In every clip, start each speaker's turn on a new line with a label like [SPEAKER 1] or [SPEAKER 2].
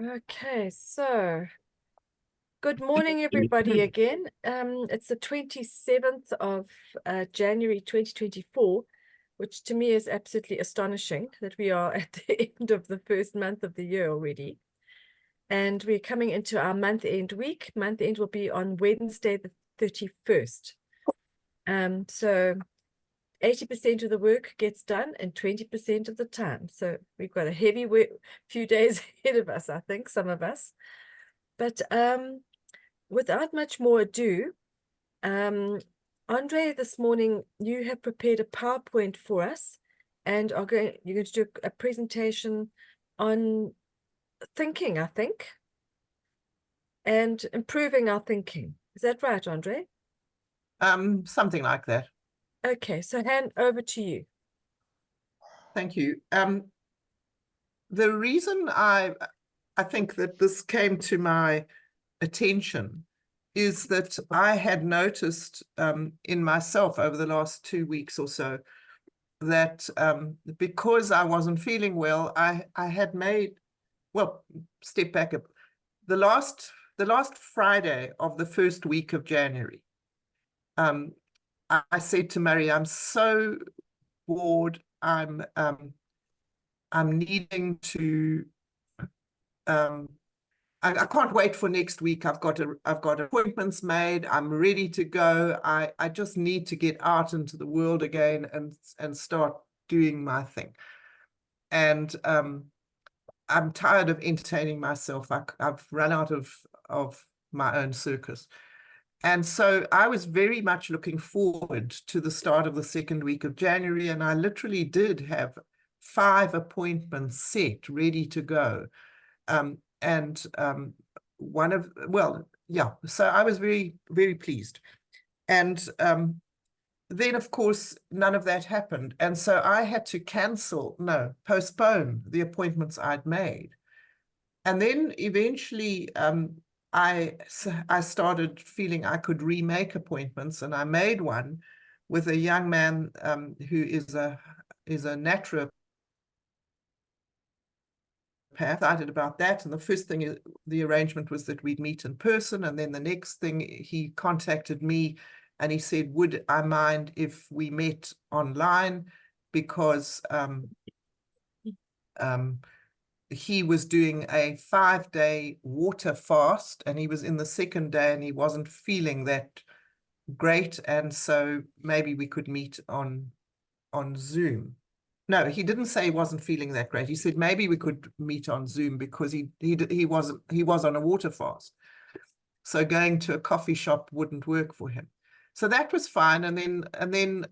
[SPEAKER 1] Okay, so good morning, everybody, again. It's the 27th of January 2024, which to me is absolutely astonishing that we are at the end of the first month of the year already. And we're coming into our month-end week. Month-end will be on Wednesday, the 31st. So 80% of the work gets done in 20% of the time. So we've got a heavy few days ahead of us, I think, some of us. But without much more ado, Andre, this morning you have prepared a PowerPoint for us and you're going to do a presentation on thinking, I think, and improving our thinking. Is that right, Andre?
[SPEAKER 2] Something like that.
[SPEAKER 1] Okay, so hand over to you.
[SPEAKER 2] Thank you. The reason I think that this came to my attention is that I had noticed in myself over the last 2 weeks or so that because I wasn't feeling well, I had made, well, step back, the last Friday of the first week of January, I said to Mary, I'm so bored, I'm needing to I can't wait for next week. I've got appointments made. I'm ready to go. I just need to get out into the world again and start doing my thing. And I'm tired of entertaining myself. I've run out of my own circus. And so I was very much looking forward to the start of the second week of January, and I literally did have 5 appointments set, ready to go. So I was very, very pleased. And then, of course, none of that happened. And so I had to postpone the appointments I'd made. And then eventually I started feeling I could remake appointments, and I made one with a young man who is a naturopath. Excited about that, and the first thing, the arrangement was that we'd meet in person, and then the next thing he contacted me and he said, would I mind if we met online, because he was doing a 5-day water fast and he was in the second day and he wasn't feeling that great, and so maybe we could meet on Zoom. No, he didn't say he wasn't feeling that great. He said maybe we could meet on Zoom because he was on a water fast. So going to a coffee shop wouldn't work for him. So that was fine. And then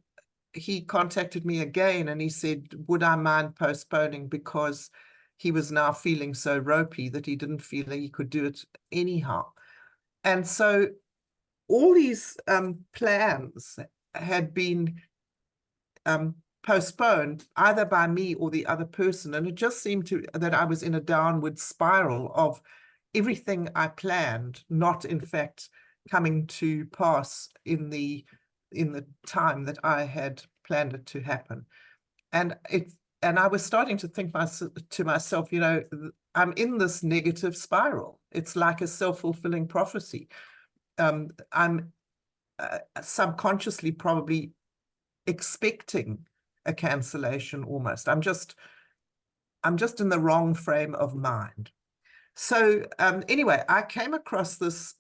[SPEAKER 2] he contacted me again and he said, would I mind postponing, because he was now feeling so ropey that he didn't feel like he could do it anyhow. And so all these plans had been postponed either by me or the other person, and it just seemed that I was in a downward spiral of everything I planned not in fact coming to pass in the time that I had planned it to happen. And I was starting to think to myself, I'm in this negative spiral. It's like a self-fulfilling prophecy. I'm subconsciously probably expecting a cancellation almost. I'm just in the wrong frame of mind. So anyway, I came across this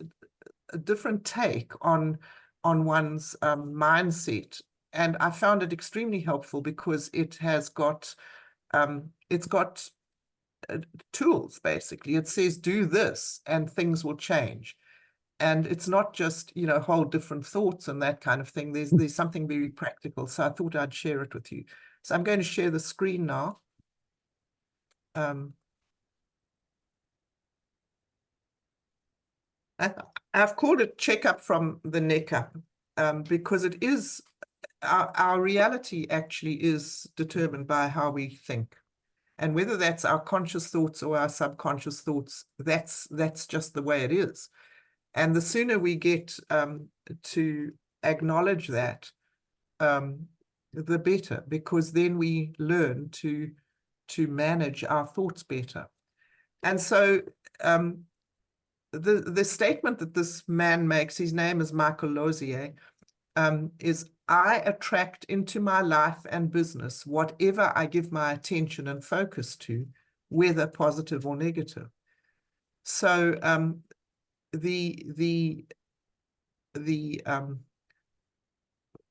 [SPEAKER 2] different take on one's mindset, and I found it extremely helpful because it has got tools. Basically, it says do this and things will change. And it's not just, hold different thoughts and that kind of thing. There's something very practical. So I thought I'd share it with you. So I'm going to share the screen now. I've called it check up from the neck up, because it is, our reality actually is determined by how we think. And whether that's our conscious thoughts or our subconscious thoughts, that's just the way it is. And the sooner we get to acknowledge that, the better, because then we learn to manage our thoughts better. And so the statement that this man makes, his name is Michael Lozier, is I attract into my life and business whatever I give my attention and focus to, whether positive or negative. So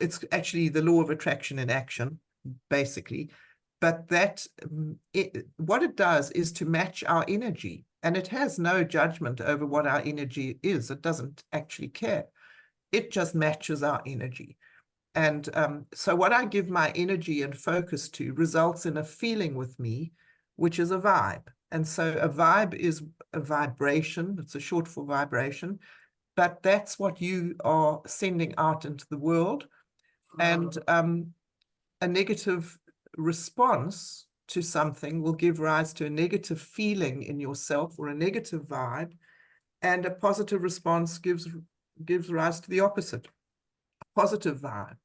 [SPEAKER 2] it's actually the law of attraction in action, basically. But that what it does is to match our energy, and it has no judgment over what our energy is. It doesn't actually care. It just matches our energy. And so what I give my energy and focus to results in a feeling with me, which is a vibe. And so a vibe is a vibration. It's a short for vibration, but that's what you are sending out into the world. And a negative response to something will give rise to a negative feeling in yourself or a negative vibe, and a positive response gives rise to the opposite, a positive vibe.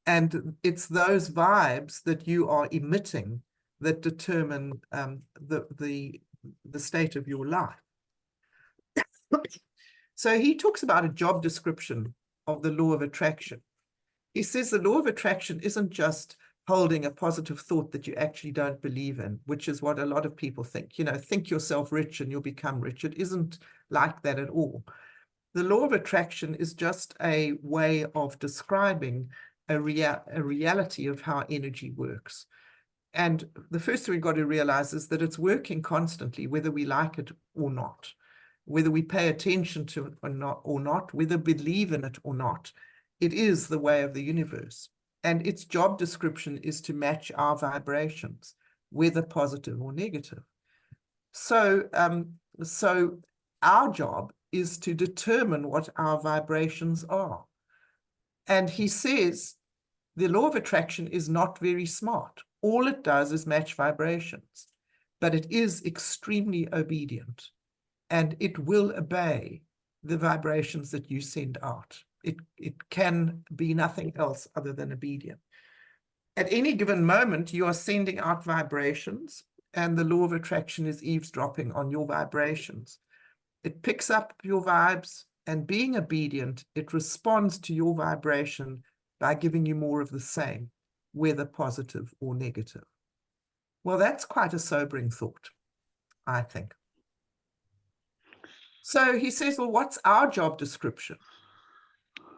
[SPEAKER 2] And it's those vibes that you are emitting that determine the state of your life. So he talks about a job description of the law of attraction. He says the law of attraction isn't just holding a positive thought that you actually don't believe in, which is what a lot of people think. You know, think yourself rich and you'll become rich. It isn't like that at all. The law of attraction is just a way of describing a reality of how energy works. And the first thing we've got to realize is that it's working constantly, whether we like it or not, whether we pay attention to it or not, whether we believe in it or not. It is the way of the universe. And its job description is to match our vibrations, whether positive or negative. So, so our job is to determine what our vibrations are. And he says the law of attraction is not very smart. All it does is match vibrations, but it is extremely obedient, and it will obey the vibrations that you send out. It can be nothing else other than obedient. At any given moment, you are sending out vibrations, and the law of attraction is eavesdropping on your vibrations. It picks up your vibes, and being obedient, it responds to your vibration by giving you more of the same, whether positive or negative. Well, that's quite a sobering thought, I think. So he says, well, what's our job description?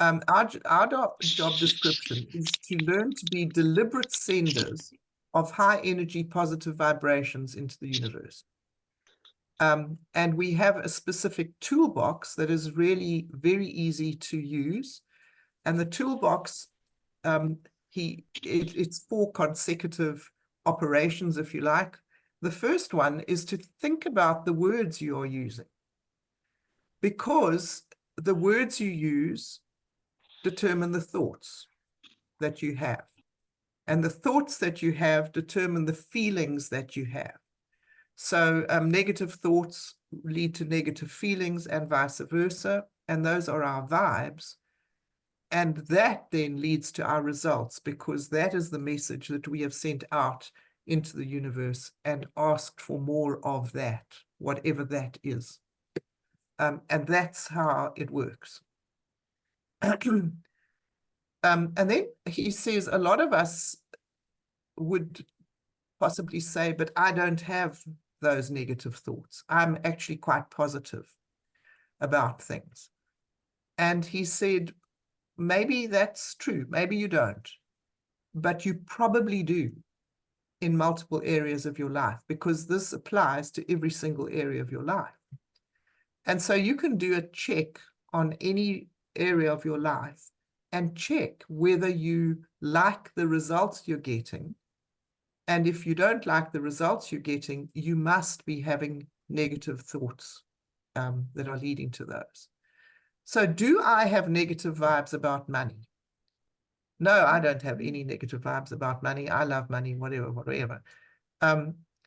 [SPEAKER 2] Our job description is to learn to be deliberate senders of high energy, positive vibrations into the universe. And we have a specific toolbox that is really very easy to use. And the toolbox, it's 4 consecutive operations, if you like. The first one is to think about the words you are using, because the words you use determine the thoughts that you have. And the thoughts that you have determine the feelings that you have. So negative thoughts lead to negative feelings and vice versa. And those are our vibes. And that then leads to our results, because that is the message that we have sent out into the universe and asked for more of that, whatever that is. And that's how it works. And then he says a lot of us would possibly say, but I don't have those negative thoughts. I'm actually quite positive about things. And he said, maybe that's true. Maybe you don't. But you probably do in multiple areas of your life, because this applies to every single area of your life. And so you can do a check on any area of your life and check whether you like the results you're getting. And if you don't like the results you're getting, you must be having negative thoughts that are leading to those. So do I have negative vibes about money? No, I don't have any negative vibes about money. I love money, whatever, whatever.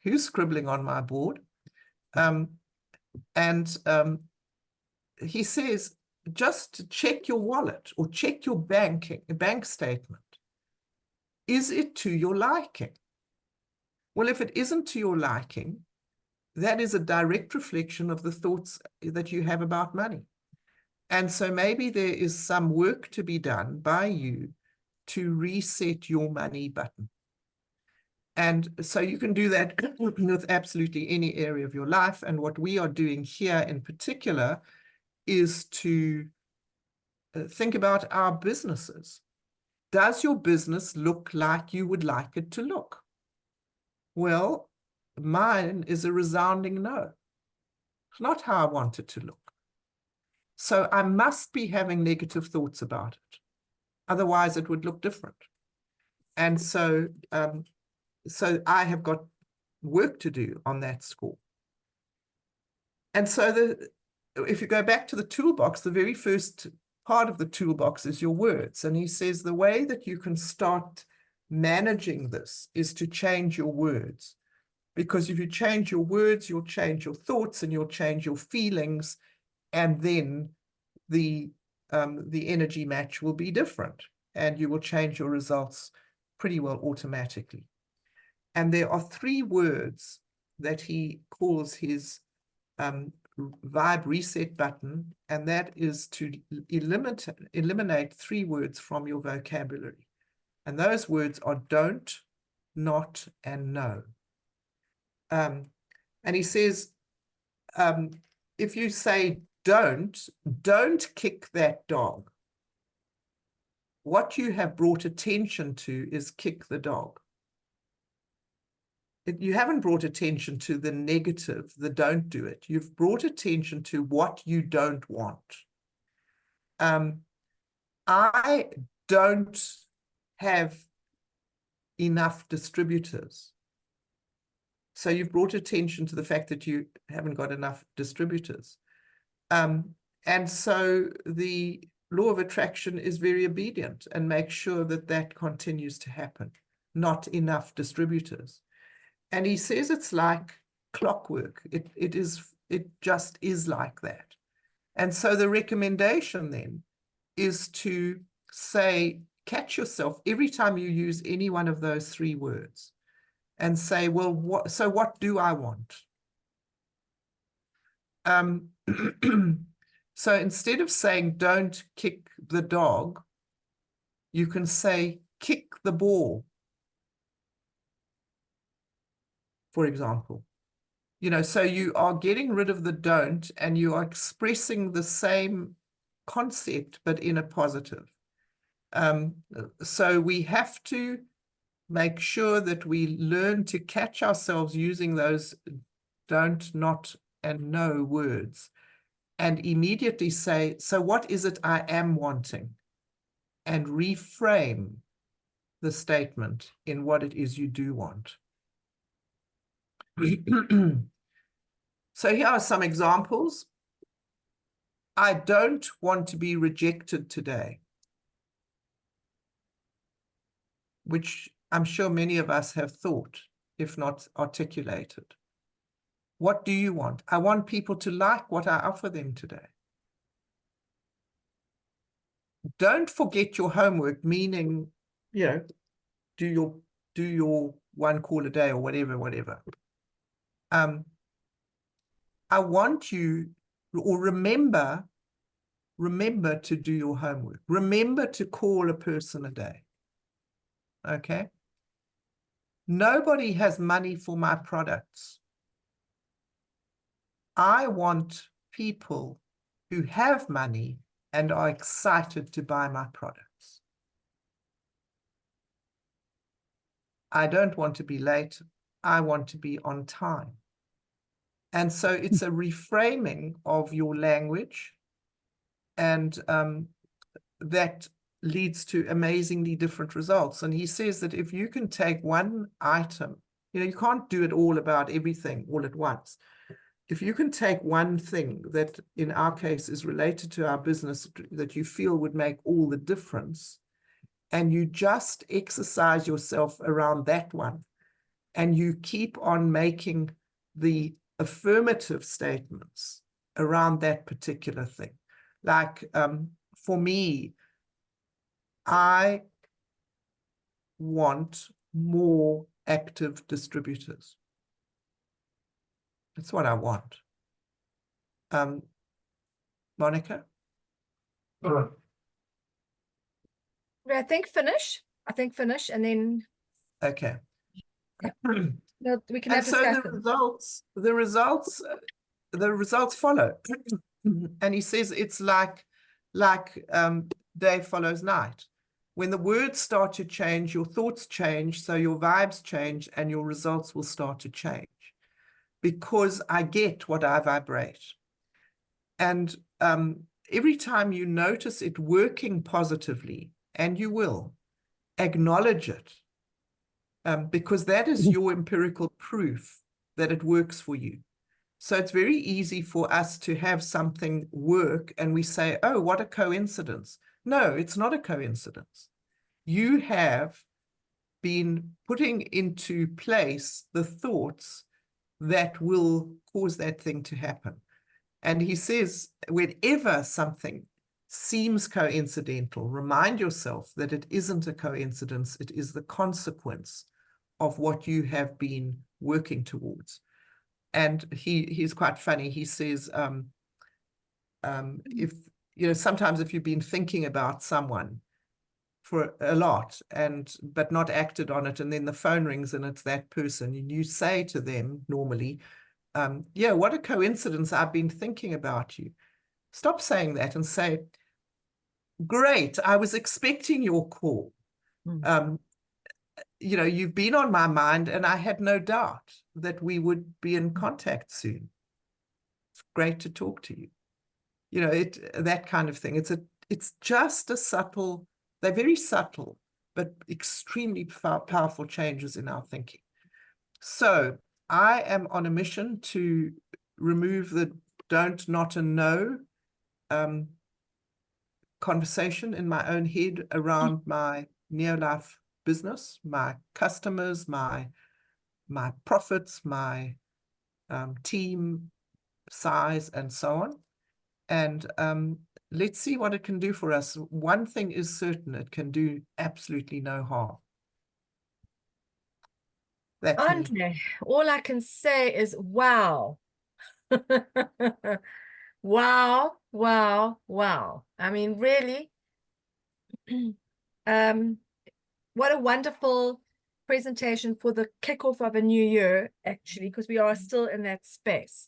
[SPEAKER 2] Who's scribbling on my board? He says, just check your wallet or check your bank statement. Is it to your liking? Well, if it isn't to your liking, that is a direct reflection of the thoughts that you have about money. And so maybe there is some work to be done by you to reset your money button. And so you can do that with absolutely any area of your life. And what we are doing here in particular is to think about our businesses. Does your business look like you would like it to look? Well, mine is a resounding no. It's not how I want it to look. So I must be having negative thoughts about it. Otherwise, it would look different. And so, so I have got work to do on that score. And so if you go back to the toolbox, the very first part of the toolbox is your words. And he says the way that you can start managing this is to change your words. Because if you change your words, you'll change your thoughts and you'll change your feelings. And then the energy match will be different. And you will change your results pretty well automatically. And there are 3 words that he calls his vibe reset button, and that is to eliminate 3 words from your vocabulary. And those words are don't, not, and no. And he says, if you say don't kick that dog, what you have brought attention to is kick the dog. You haven't brought attention to the negative, the don't do it. You've brought attention to what you don't want. I don't have enough distributors. So you've brought attention to the fact that you haven't got enough distributors. And so the law of attraction is very obedient and makes sure that that continues to happen. Not enough distributors. And he says it's like clockwork. It just is like that. And so the recommendation then is to say, catch yourself every time you use any one of those 3 words and say, well, what do I want? So instead of saying, don't kick the dog, you can say, kick the ball. For example, so you are getting rid of the don't and you are expressing the same concept, but in a positive. So we have to make sure that we learn to catch ourselves using those don't, not, and no words and immediately say, so what is it I am wanting? And reframe the statement in what it is you do want. So here are some examples. I don't want to be rejected today, which I'm sure many of us have thought, if not articulated. What do you want? I want people to like what I offer them today. Don't forget your homework, meaning, do your 1 call a day or whatever. I want you, or remember to do your homework. Remember to call a person a day. Okay? Nobody has money for my products. I want people who have money and are excited to buy my products. I don't want to be late. I want to be on time. And so it's a reframing of your language, and that leads to amazingly different results. And he says that if you can take one item, you can't do it all about everything all at once. If you can take one thing that in our case is related to our business that you feel would make all the difference, and you just exercise yourself around that one, and you keep on making the affirmative statements around that particular thing. Like for me, I want more active distributors. That's what I want. Monica?
[SPEAKER 1] I think finish. And then
[SPEAKER 2] Okay.
[SPEAKER 1] Yeah. no, we can
[SPEAKER 2] And
[SPEAKER 1] have
[SPEAKER 2] so
[SPEAKER 1] discussion.
[SPEAKER 2] the results follow. And he says it's like day follows night. When the words start to change, your thoughts change, so your vibes change, and your results will start to change. Because I get what I vibrate. And every time you notice it working positively, and you will, acknowledge it. Because that is your empirical proof that it works for you. So it's very easy for us to have something work and we say, oh, what a coincidence. No, it's not a coincidence. You have been putting into place the thoughts that will cause that thing to happen. And he says, whenever something seems coincidental, remind yourself that it isn't a coincidence. It is the consequence of what you have been working towards. And he's quite funny. He says, if, sometimes if you've been thinking about someone for a lot but not acted on it, and then the phone rings and it's that person, and you say to them normally, yeah, what a coincidence, I've been thinking about you. Stop saying that and say, great, I was expecting your call. You've been on my mind and I had no doubt that we would be in contact soon. It's great to talk to you. That kind of thing. It's just a subtle, they're very subtle, but extremely powerful changes in our thinking. So I am on a mission to remove the don't, not, and no conversation in my own head around my Neolife business, my customers, my profits, my team size, and so on. And let's see what it can do for us. One thing is certain, it can do absolutely no harm.
[SPEAKER 1] Andre, all I can say is wow. Wow, wow, wow. I mean, really, what a wonderful presentation for the kickoff of a new year, actually, because we are still in that space.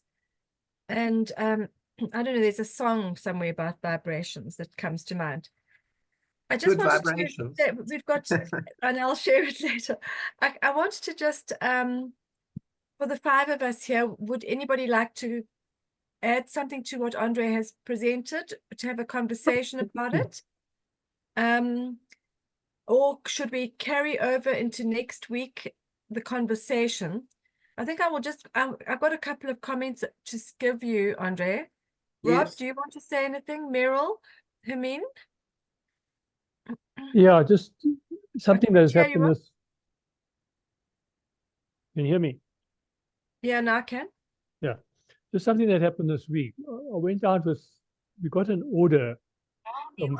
[SPEAKER 1] And I don't know, there's a song somewhere about vibrations that comes to mind. I just
[SPEAKER 2] Good
[SPEAKER 1] wanted
[SPEAKER 2] vibrations.
[SPEAKER 1] to, we've got, and I'll share it later. I wanted to just, for the five of us here, would anybody like to add something to what Andre has presented, to have a conversation about it? Or should we carry over into next week, the conversation? I think I will just, I've got a couple of comments to give you, Andre. Rob,
[SPEAKER 2] Yes.
[SPEAKER 1] do you want to say anything? Meryl, Hermine?
[SPEAKER 3] Yeah, just something that has
[SPEAKER 1] hear you,
[SPEAKER 3] happened
[SPEAKER 1] Rob.
[SPEAKER 3] this. Can you hear me?
[SPEAKER 1] Yeah, now I can.
[SPEAKER 3] Yeah, just something that happened this week. I went out with, we got an order from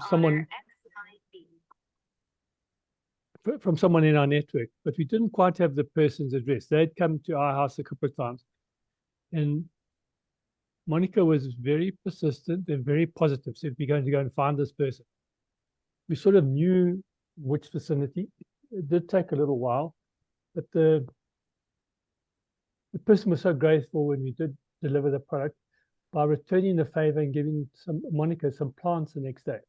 [SPEAKER 3] someone in our network, but we didn't quite have the person's address. They'd come to our house a couple of times, and Monica was very persistent and very positive, said we're going to go and find this person. We sort of knew which vicinity. It did take a little while, but the person was so grateful when we did deliver the product by returning the favor and giving Monica some plants the next day.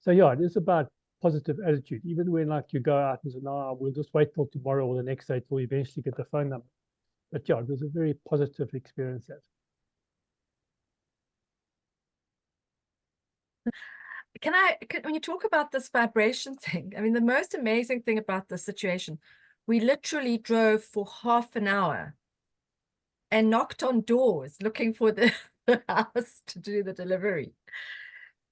[SPEAKER 3] So yeah, it is about positive attitude, even when like you go out and say, no, we'll just wait till tomorrow or the next day till we eventually get the phone number. But yeah, it was a very positive experience.
[SPEAKER 1] When you talk about this vibration thing, I mean, the most amazing thing about this situation, we literally drove for half an hour and knocked on doors looking for the house to do the delivery.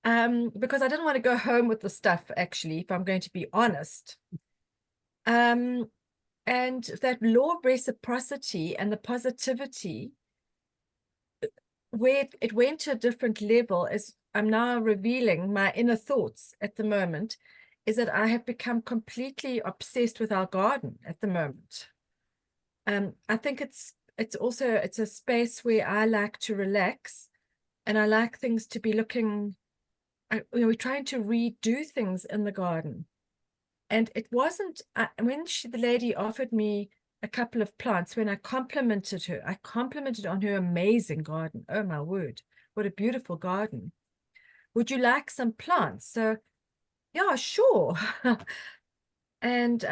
[SPEAKER 1] Because I didn't want to go home with the stuff, actually, if I'm going to be honest. And that law of reciprocity and the positivity, where it went to a different level, is I'm now revealing my inner thoughts at the moment, is that I have become completely obsessed with our garden at the moment. I think it's it's a space where I like to relax, and I like things to be looking. We're trying to redo things in the garden, and it wasn't when the lady offered me a couple of plants. When I complimented her, I complimented on her amazing garden. Oh my word, what a beautiful garden! Would you like some plants? So, yeah, sure. And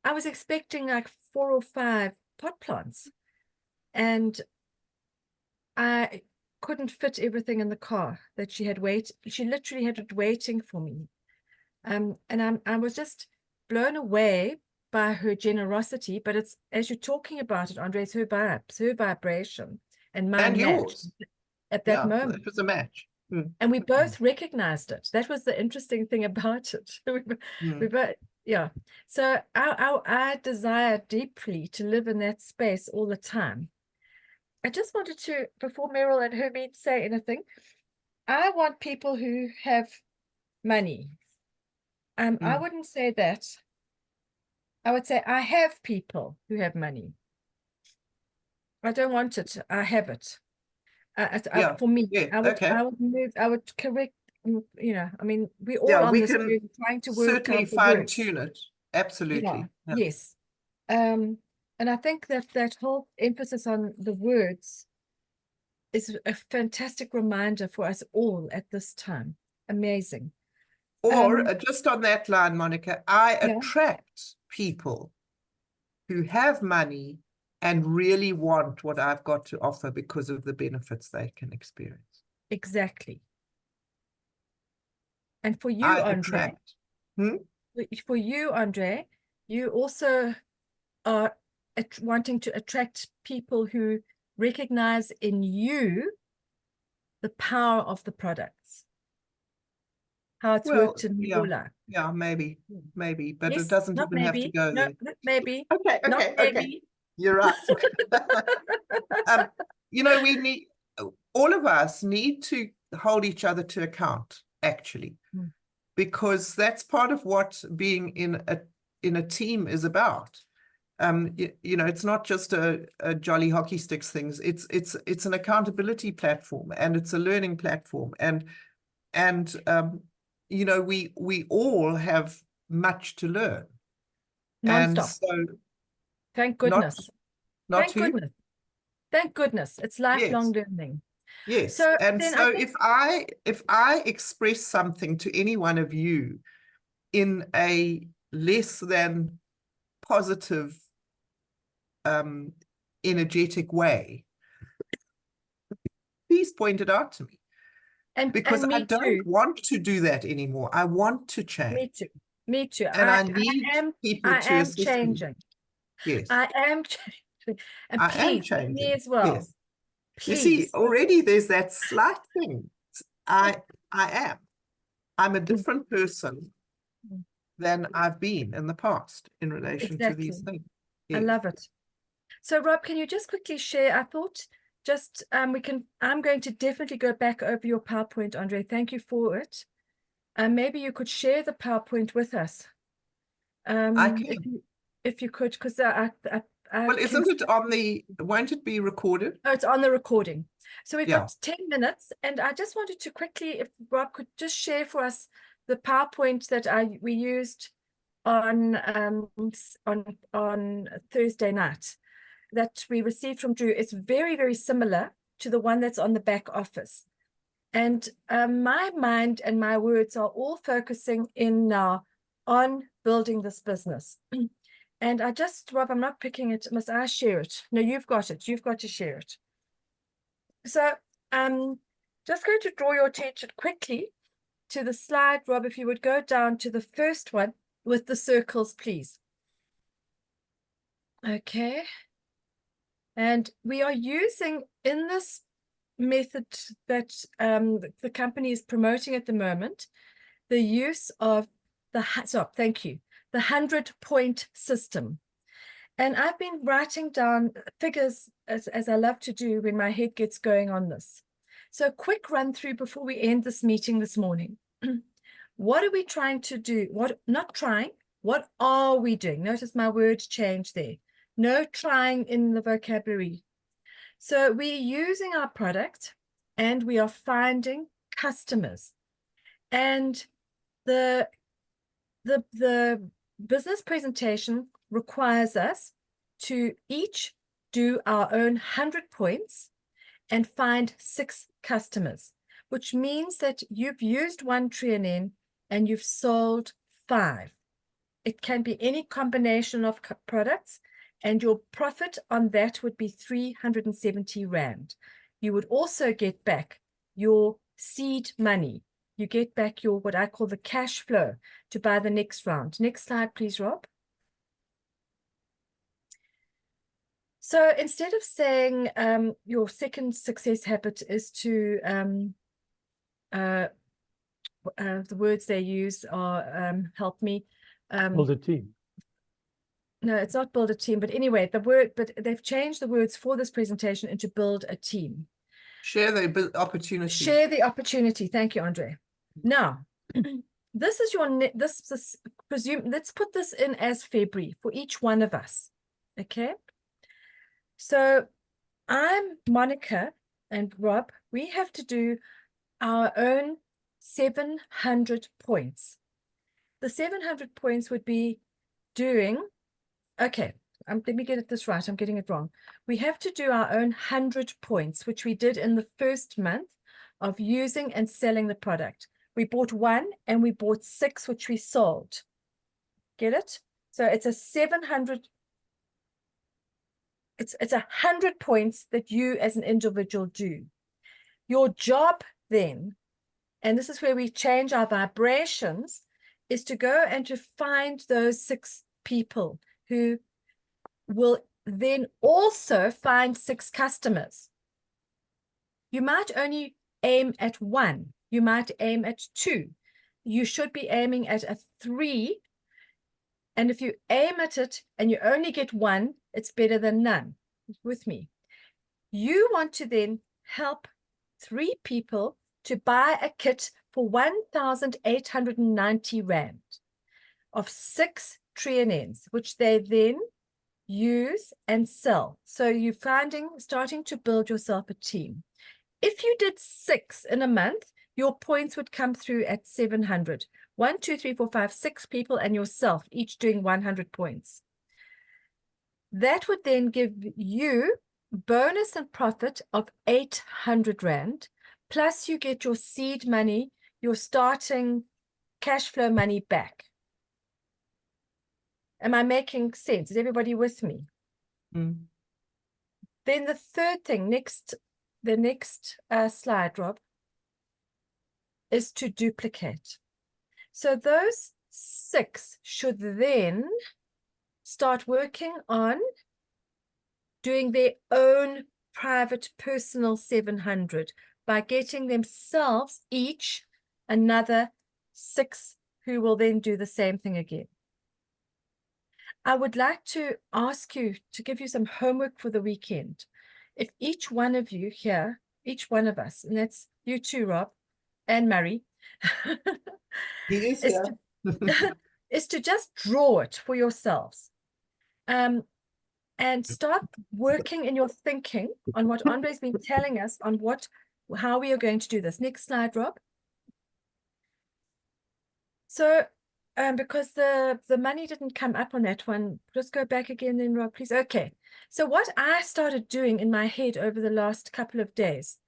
[SPEAKER 1] I was expecting like 4 or 5 pot plants, and I couldn't fit everything in the car that she had she literally had it waiting for me. And I was just blown away by her generosity. But it's, as you're talking about it, Andre, it's her vibes, her vibration, and my
[SPEAKER 2] And
[SPEAKER 1] match
[SPEAKER 2] yours.
[SPEAKER 1] at that
[SPEAKER 2] Yeah,
[SPEAKER 1] moment.
[SPEAKER 2] it was a match.
[SPEAKER 1] And we both recognized it. That was the interesting thing about it. We both, yeah. So I desire deeply to live in that space all the time. I just wanted to, before Meryl and Hermine say anything, I want people who have money. I wouldn't say that. I would say I have people who have money. I don't want it. I have it.
[SPEAKER 2] Yeah,
[SPEAKER 1] For me,
[SPEAKER 2] yeah,
[SPEAKER 1] I would
[SPEAKER 2] okay.
[SPEAKER 1] I would correct, I mean, we're all
[SPEAKER 2] Yeah,
[SPEAKER 1] on
[SPEAKER 2] we
[SPEAKER 1] this
[SPEAKER 2] can
[SPEAKER 1] journey trying to work
[SPEAKER 2] certainly
[SPEAKER 1] out the
[SPEAKER 2] fine
[SPEAKER 1] words.
[SPEAKER 2] tune it.
[SPEAKER 1] Yeah,
[SPEAKER 2] Absolutely. Yeah.
[SPEAKER 1] yes. And I think that whole emphasis on the words is a fantastic reminder for us all at this time. Amazing.
[SPEAKER 2] Or just on that line, Monica, I
[SPEAKER 1] Yeah.
[SPEAKER 2] attract people who have money and really want what I've got to offer because of the benefits they can experience.
[SPEAKER 1] Exactly. And for you,
[SPEAKER 2] I
[SPEAKER 1] Andre,
[SPEAKER 2] attract.
[SPEAKER 1] for you, Andre, you also are wanting to attract people who recognize in you the power of the products, how it's
[SPEAKER 2] Well,
[SPEAKER 1] worked in
[SPEAKER 2] yeah,
[SPEAKER 1] your life.
[SPEAKER 2] yeah, maybe, but
[SPEAKER 1] Yes,
[SPEAKER 2] it doesn't
[SPEAKER 1] not
[SPEAKER 2] even have to
[SPEAKER 1] maybe.
[SPEAKER 2] go
[SPEAKER 1] No,
[SPEAKER 2] there.
[SPEAKER 1] not maybe.
[SPEAKER 2] Okay,
[SPEAKER 1] Not
[SPEAKER 2] okay, okay.
[SPEAKER 1] maybe.
[SPEAKER 2] You're right. You know, we need, all of us need to hold each other to account, actually, because that's part of what being in a team is about. You know, it's not just a jolly hockey sticks things. It's an accountability platform, and it's a learning platform, and you know, we all have much to learn. And
[SPEAKER 1] Non-stop.
[SPEAKER 2] so
[SPEAKER 1] Thank goodness.
[SPEAKER 2] not
[SPEAKER 1] Thank
[SPEAKER 2] who?
[SPEAKER 1] goodness. Thank goodness. It's lifelong
[SPEAKER 2] Yes.
[SPEAKER 1] learning.
[SPEAKER 2] Yes.
[SPEAKER 1] So
[SPEAKER 2] And
[SPEAKER 1] then
[SPEAKER 2] so
[SPEAKER 1] I think,
[SPEAKER 2] if I express something to any one of you in a less than positive, energetic way, please point it out to me. Because
[SPEAKER 1] and
[SPEAKER 2] I
[SPEAKER 1] me
[SPEAKER 2] don't
[SPEAKER 1] too.
[SPEAKER 2] want to do that anymore. I want to change.
[SPEAKER 1] Me too. Me too.
[SPEAKER 2] And I need people to
[SPEAKER 1] I am
[SPEAKER 2] assist me.
[SPEAKER 1] changing.
[SPEAKER 2] Yes.
[SPEAKER 1] I am changing. And
[SPEAKER 2] I am
[SPEAKER 1] please,
[SPEAKER 2] changing.
[SPEAKER 1] me as well.
[SPEAKER 2] Yes. You see,
[SPEAKER 1] Please.
[SPEAKER 2] already there's that slight thing. I am. I'm a different person than I've been in the past in relation to these
[SPEAKER 1] Exactly.
[SPEAKER 2] things.
[SPEAKER 1] I
[SPEAKER 2] Yes.
[SPEAKER 1] love it. So Rob, can you just quickly share? I thought just I'm going to definitely go back over your PowerPoint, Andre. Thank you for it. Maybe you could share the PowerPoint with us.
[SPEAKER 2] I can.
[SPEAKER 1] If you could, because
[SPEAKER 2] Well, isn't it on the, won't it be recorded?
[SPEAKER 1] Oh, it's on the recording. So we've
[SPEAKER 2] Yeah.
[SPEAKER 1] got 10 minutes, and I just wanted to quickly, if Rob could just share for us the PowerPoint that we used on Thursday night that we received from Drew. It's very, very similar to the one that's on the back office. And my mind and my words are all focusing in now on building this business. And I just, Rob, I'm not picking it. Must I share it? No, you've got it. You've got to share it. So just going to draw your attention quickly to the slide, Rob, if you would go down to the first one with the circles, please. Okay. And we are using in this method that the company is promoting at the moment, the use of the 100-point system. And I've been writing down figures as I love to do when my head gets going on this. So quick run through before we end this meeting this morning. What are we trying to do? What are we doing? Notice my word change there. No trying in the vocabulary. So we're using our product and we are finding customers. And the business presentation requires us to each do our own 100 points and find 6 customers, which means that you've used 1 Trianen and you've sold 5. It can be any combination of products, and your profit on that would be 370 Rand. You would also get back your seed money. You get back your, what I call the cash flow to buy the next round. Next slide, please, Rob. So instead of saying your second success habit is to, the words they use are, help me.
[SPEAKER 3] Build a team.
[SPEAKER 1] No, it's not build a team, but anyway, but they've changed the words for this presentation into build a team.
[SPEAKER 2] Share the opportunity.
[SPEAKER 1] Share the opportunity. Thank you, Andre. Now, this is your, let's put this in as February for each one of us. Okay. So I'm Monica and Rob. We have to do our own 700 points. The 700 points would be doing, okay, let me get this right. I'm getting it wrong. We have to do our own 100 points, which we did in the first month of using and selling the product. We bought 1 and we bought 6, which we sold. Get it? So it's a 700. It's 100 points that you as an individual do. Your job then, and this is where we change our vibrations, is to go and to find those 6 people who will then also find 6 customers. You might only aim at 1. You might aim at 2. You should be aiming at a 3. And if you aim at it and you only get 1, it's better than none. With me. You want to then help 3 people to buy a kit for 1,890 Rand of 6 Trianens, which they then use and sell. So you're starting to build yourself a team. If you did 6 in a month, your points would come through at 700. 1, 2, 3, 4, 5, 6 people and yourself, each doing 100 points. That would then give you bonus and profit of 800 Rand, plus you get your seed money, your starting cash flow money back. Am I making sense? Is everybody with me?
[SPEAKER 2] Mm.
[SPEAKER 1] Then the third thing, the next slide, Rob, is to duplicate. So those 6 should then start working on doing their own private personal 700 by getting themselves each another 6 who will then do the same thing again. I would like to ask you to give you some homework for the weekend. If each one of you here, each one of us, and that's you too, Rob, and Murray,
[SPEAKER 2] He is here.
[SPEAKER 1] is to just draw it for yourselves. And start working in your thinking on what Andre's been telling us on how we are going to do this. Next slide, Rob. So, because the money didn't come up on that one, just go back again then, Rob, please. Okay. So what I started doing in my head over the last couple of days,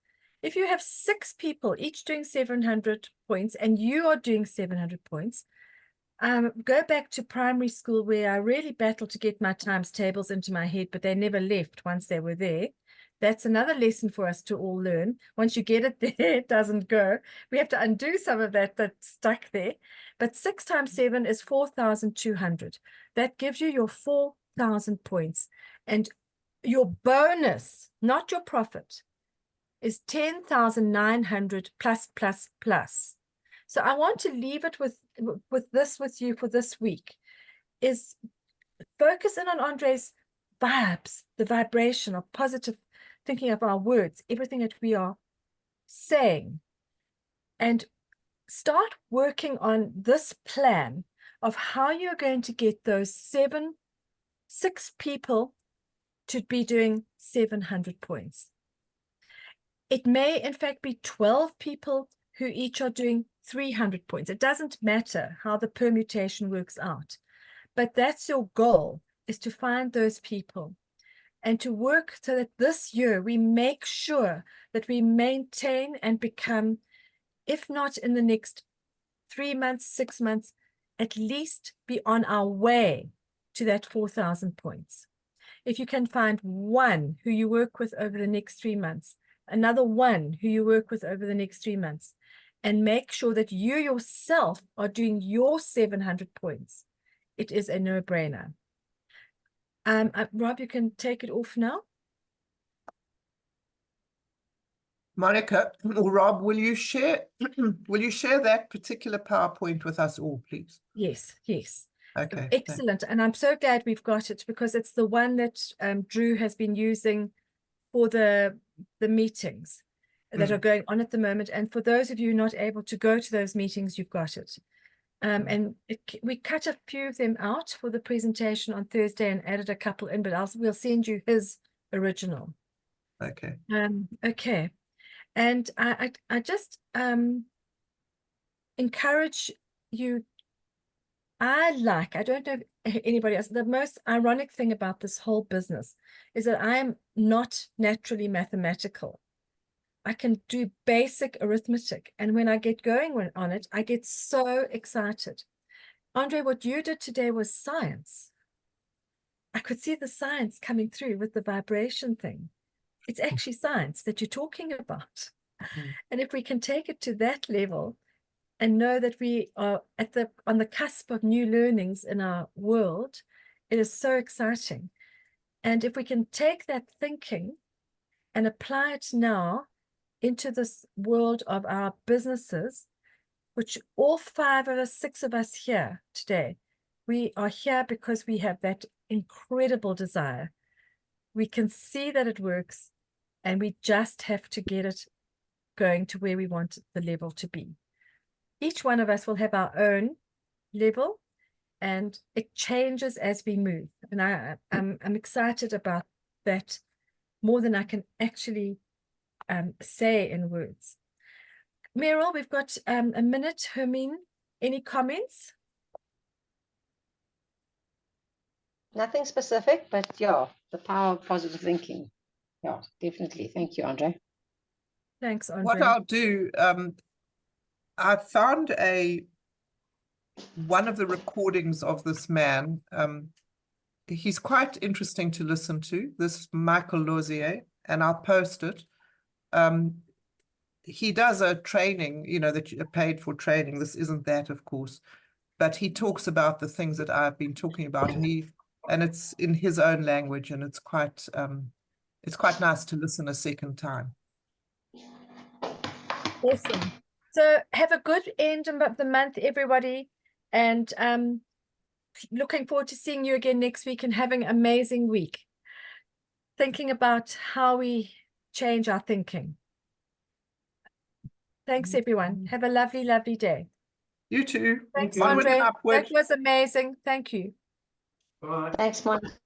[SPEAKER 1] if you have 6 people, each doing 700 points, and you are doing 700 points, go back to primary school where I really battled to get my times tables into my head, but they never left once they were there. That's another lesson for us to all learn. Once you get it there, it doesn't go. We have to undo some of that that's stuck there. But 6 times 7 is 4,200. That gives you your 4,000 points. And your bonus, not your profit, is 10,900 plus, plus, plus. So I want to leave it with you for this week, is focus in on Andre's vibes, the vibration of positive thinking of our words, everything that we are saying, and start working on this plan of how you're going to get those 7 6 people to be doing 700 points. It may, in fact, be 12 people who each are doing 300 points. It doesn't matter how the permutation works out, but that's your goal, is to find those people and to work so that this year we make sure that we maintain and become, if not in the next 3 months, 6 months, at least be on our way to that 4,000 points. If you can find one who you work with over the next 3 months, another one who you work with over the next 3 months, and make sure that you yourself are doing your 700 points, it is a no-brainer. Rob, you can take it off now.
[SPEAKER 2] Monica or Rob, will you share that particular PowerPoint with us all, please?
[SPEAKER 1] Yes, yes.
[SPEAKER 2] Okay.
[SPEAKER 1] Excellent. And I'm so glad we've got it, because it's the one that Drew has been using for the meetings that are going on at the moment. And for those of you not able to go to those meetings, you've got it. And we cut a few of them out for the presentation on Thursday and added a couple in, but we'll send you his original.
[SPEAKER 2] Okay.
[SPEAKER 1] Okay. And I just encourage you. I don't know if anybody else, the most ironic thing about this whole business is that I am not naturally mathematical. I can do basic arithmetic, and when I get going on it, I get so excited. Andre, what you did today was science. I could see the science coming through with the vibration thing. It's actually science that you're talking about. And if we can take it to that level and know that we are on the cusp of new learnings in our world, it is so exciting. And if we can take that thinking and apply it now into this world of our businesses, which all 5 of us, 6 of us here today, we are here because we have that incredible desire. We can see that it works, and we just have to get it going to where we want the level to be. Each one of us will have our own level, and it changes as we move. And I'm excited about that more than I can actually say in words. Meryl, we've got a minute. Hermine, any comments?
[SPEAKER 4] Nothing specific, but yeah, the power of positive thinking. Yeah, definitely. Thank you, Andre.
[SPEAKER 1] Thanks, Andre.
[SPEAKER 2] What I'll do, I found one of the recordings of this man. He's quite interesting to listen to, this Michael Lozier, and I'll post it. He does a training, that you're paid for training. This isn't that, of course, but he talks about the things that I've been talking about, and it's in his own language, and it's quite nice to listen a second time.
[SPEAKER 1] Awesome. So have a good end of the month, everybody, and looking forward to seeing you again next week and having an amazing week. Thinking about how we change our thinking. Thanks, everyone. Have a lovely, lovely day.
[SPEAKER 2] You too.
[SPEAKER 1] Thanks,
[SPEAKER 2] Onward and
[SPEAKER 1] Andre.
[SPEAKER 2] upward.
[SPEAKER 1] That was amazing. Thank you.
[SPEAKER 4] Thanks, Monica.